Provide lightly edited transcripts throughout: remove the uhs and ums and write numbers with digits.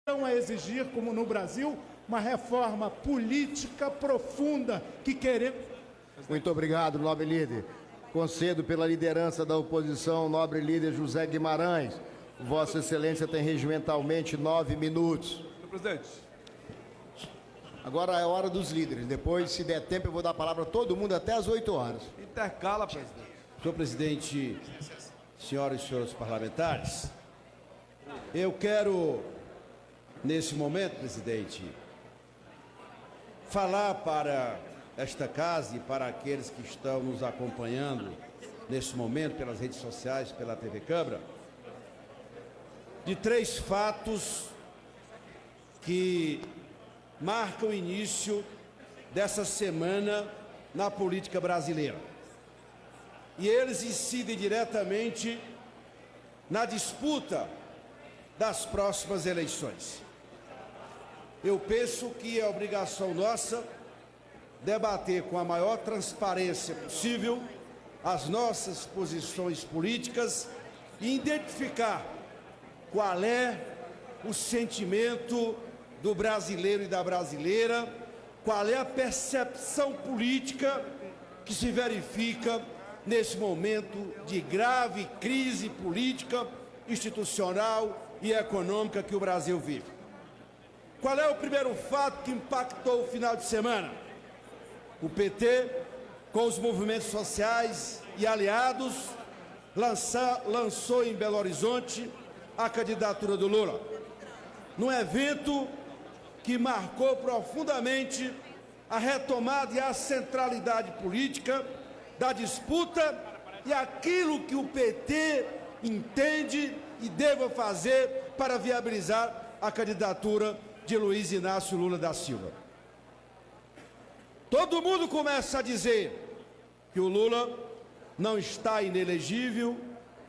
a exigir, como no Brasil, uma reforma política profunda que queremos. Muito obrigado, nobre líder. Concedo pela liderança da oposição, nobre líder José Guimarães. Vossa Excelência tem regimentalmente 9 minutos. Senhor presidente. Agora é a hora dos líderes. Depois, se der tempo, eu vou dar a palavra a todo mundo até às 8 horas. Intercala, presidente. Senhor presidente, senhoras e senhores parlamentares, eu quero, nesse momento, presidente, falar para esta casa e para aqueles que estão nos acompanhando nesse momento pelas redes sociais, pela TV Câmara, de 3 fatos que marcam o início dessa semana na política brasileira. E eles incidem diretamente na disputa das próximas eleições. Eu penso que é obrigação nossa debater com a maior transparência possível as nossas posições políticas e identificar qual é o sentimento do brasileiro e da brasileira, qual é a percepção política que se verifica nesse momento de grave crise política, institucional e econômica que o Brasil vive. Qual é o primeiro fato que impactou o final de semana? O PT, com os movimentos sociais e aliados, lançou em Belo Horizonte a candidatura do Lula, num evento que marcou profundamente a retomada e a centralidade política da disputa e aquilo que o PT entende e deva fazer para viabilizar a candidatura de Luiz Inácio Lula da Silva. Todo mundo começa a dizer que o Lula não está inelegível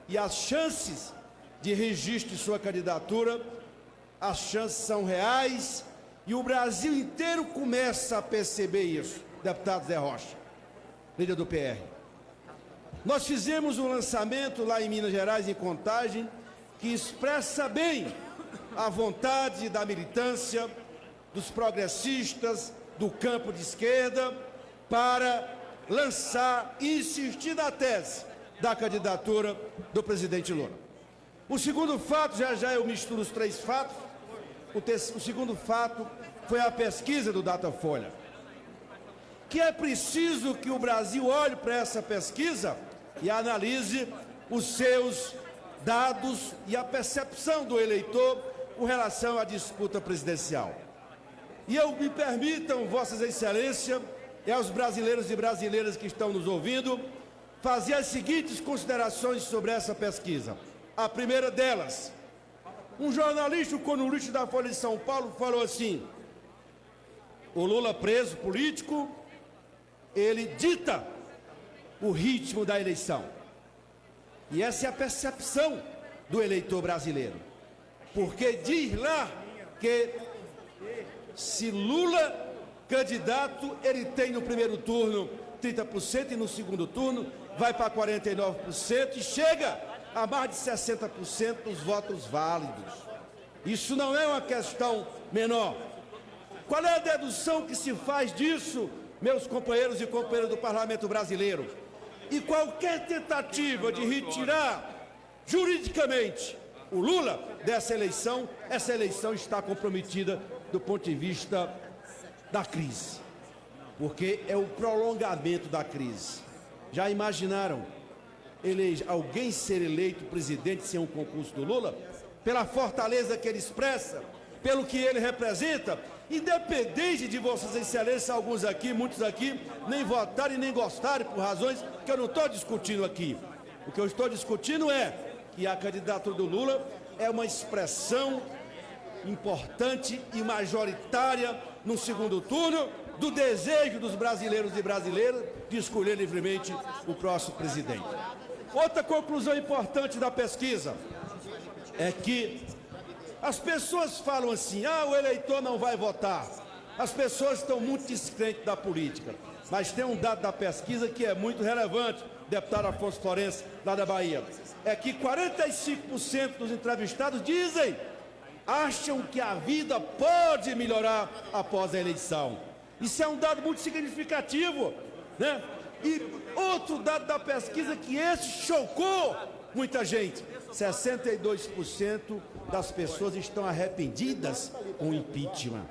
e as chances de registro de sua candidatura, as chances são reais e o Brasil inteiro começa a perceber isso, deputado Zé Rocha, líder do PR. Nós fizemos um lançamento lá em Minas Gerais, em Contagem, que expressa bem a vontade da militância, dos progressistas, do campo de esquerda, para lançar e insistir na tese da candidatura do presidente Lula. O segundo fato, já eu misturo os 3 fatos, o segundo fato foi a pesquisa do Datafolha, que é preciso que o Brasil olhe para essa pesquisa e analise os seus dados e a percepção do eleitor com relação à disputa presidencial. E me permitam, Vossas Excelências, e aos brasileiros e brasileiras que estão nos ouvindo, fazer as seguintes considerações sobre essa pesquisa. A primeira delas, um jornalista, o colunista da Folha de São Paulo, falou assim: o Lula preso político, ele dita o ritmo da eleição. E essa é a percepção do eleitor brasileiro. Porque diz lá que se Lula candidato, ele tem no primeiro turno 30% e no segundo turno vai para 49% e chega a mais de 60% dos votos válidos. Isso não é uma questão menor. Qual é a dedução que se faz disso, meus companheiros e companheiras do Parlamento brasileiro? E qualquer tentativa de retirar juridicamente o Lula dessa eleição, essa eleição está comprometida do ponto de vista da crise, porque é o prolongamento da crise. Já imaginaram alguém ser eleito presidente sem um concurso do Lula? Pela fortaleza que ele expressa, pelo que ele representa, independente de Vossas Excelências, alguns aqui, muitos aqui, nem votarem nem gostarem por razões que eu não estou discutindo aqui. O que eu estou discutindo é que a candidatura do Lula é uma expressão importante e majoritária no segundo turno do desejo dos brasileiros e brasileiras de escolher livremente o próximo presidente. Outra conclusão importante da pesquisa é que as pessoas falam assim: o eleitor não vai votar. As pessoas estão muito descrentes da política. Mas tem um dado da pesquisa que é muito relevante, deputado Afonso Florencio, lá da Bahia. É que 45% dos entrevistados dizem acham que a vida pode melhorar após a eleição. Isso é um dado muito significativo, né? E outro dado da pesquisa que esse chocou muita gente: 62% das pessoas estão arrependidas com o impeachment.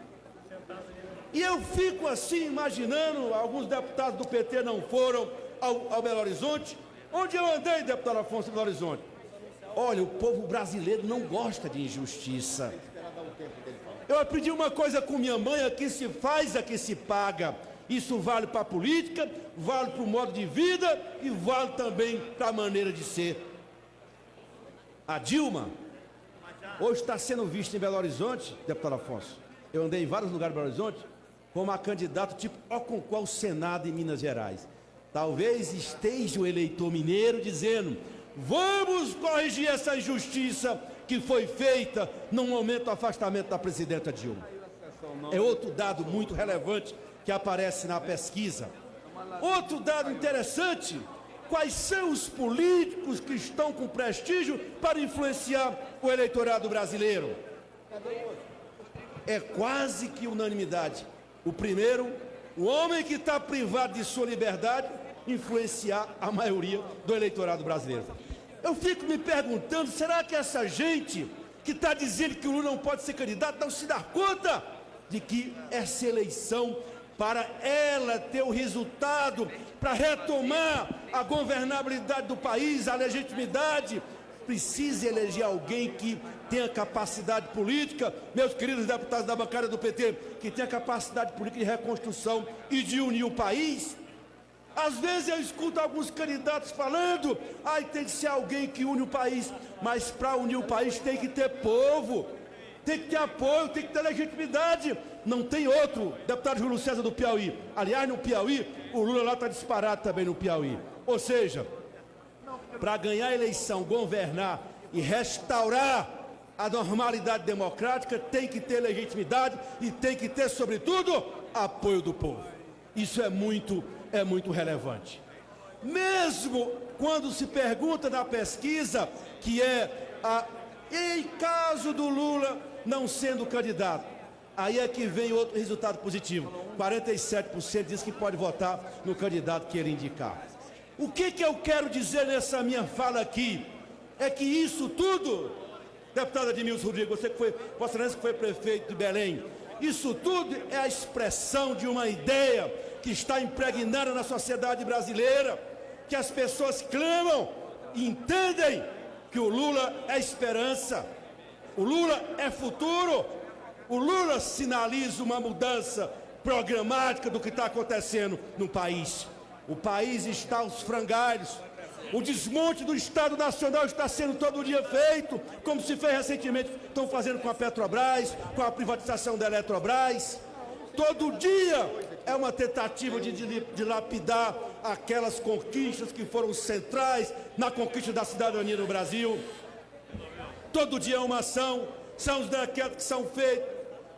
E eu fico assim imaginando, alguns deputados do PT não foram ao Belo Horizonte. Onde eu andei, deputado Afonso, Belo Horizonte? Olha, o povo brasileiro não gosta de injustiça. Eu aprendi uma coisa com minha mãe: aqui se faz, aqui se paga. Isso vale para a política, vale para o modo de vida e vale também para a maneira de ser. A Dilma hoje está sendo vista em Belo Horizonte, deputado Afonso. Eu andei em vários lugares de Belo Horizonte como a candidata tipo Oconcó ao Senado em Minas Gerais. Talvez esteja o eleitor mineiro dizendo: vamos corrigir essa injustiça que foi feita num momento do afastamento da presidenta Dilma. É outro dado muito relevante que aparece na pesquisa. Outro dado interessante: quais são os políticos que estão com prestígio para influenciar o eleitorado brasileiro? É quase que unanimidade. O primeiro, o homem que está privado de sua liberdade, influenciar a maioria do eleitorado brasileiro. Eu fico me perguntando, será que essa gente que está dizendo que o Lula não pode ser candidato não se dá conta de que essa eleição, para ela ter o resultado, para retomar a governabilidade do país, a legitimidade, precisa eleger alguém que tenha capacidade política, meus queridos deputados da bancada do PT, que tenha capacidade política de reconstrução e de unir o país? Às vezes eu escuto alguns candidatos falando: tem que ser alguém que une o país, mas para unir o país tem que ter povo, tem que ter apoio, tem que ter legitimidade. Não tem outro, deputado Júlio César do Piauí. Aliás, no Piauí, o Lula lá está disparado também no Piauí. Ou seja, para ganhar a eleição, governar e restaurar a normalidade democrática, tem que ter legitimidade e tem que ter, sobretudo, apoio do povo. Isso é muito relevante. Mesmo quando se pergunta na pesquisa que em caso do Lula não sendo candidato, aí é que vem outro resultado positivo: 47% diz que pode votar no candidato que ele indicar. O que eu quero dizer nessa minha fala aqui é que isso tudo, deputado Admilson Rodrigues, você que foi, Vossa Excelência que foi prefeito de Belém, isso tudo é a expressão de uma ideia que está impregnada na sociedade brasileira, que as pessoas clamam e entendem que o Lula é esperança, o Lula é futuro, o Lula sinaliza uma mudança programática do que está acontecendo no país. O país está aos frangalhos. O desmonte do Estado Nacional está sendo todo dia feito, como se fez recentemente, estão fazendo com a Petrobras, com a privatização da Eletrobras. Todo dia é uma tentativa de lapidar aquelas conquistas que foram centrais na conquista da cidadania no Brasil. Todo dia é uma ação, são os decretos que são feitos,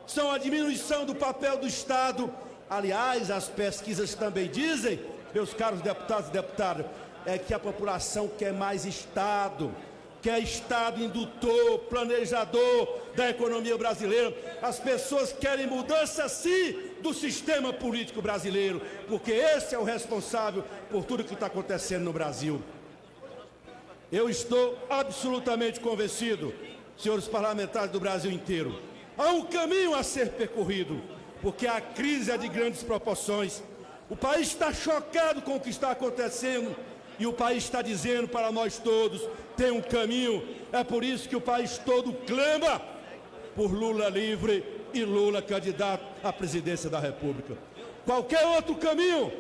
são a diminuição do papel do Estado. Aliás, as pesquisas também dizem, meus caros deputados e deputadas, é que a população quer mais Estado, quer Estado indutor, planejador da economia brasileira. As pessoas querem mudança, sim, do sistema político brasileiro, porque esse é o responsável por tudo que está acontecendo no Brasil. Eu estou absolutamente convencido, senhores parlamentares do Brasil inteiro, há um caminho a ser percorrido, porque a crise é de grandes proporções. O país está chocado com o que está acontecendo e o país está dizendo para nós todos: tem um caminho. É por isso que o país todo clama por Lula livre e Lula candidato à presidência da República. Qualquer outro caminho,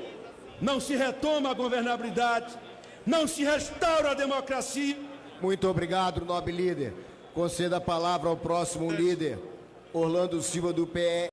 não se retoma a governabilidade, não se restaura a democracia. Muito obrigado, nobre líder. Conceda a palavra ao próximo líder, Orlando Silva, do PE.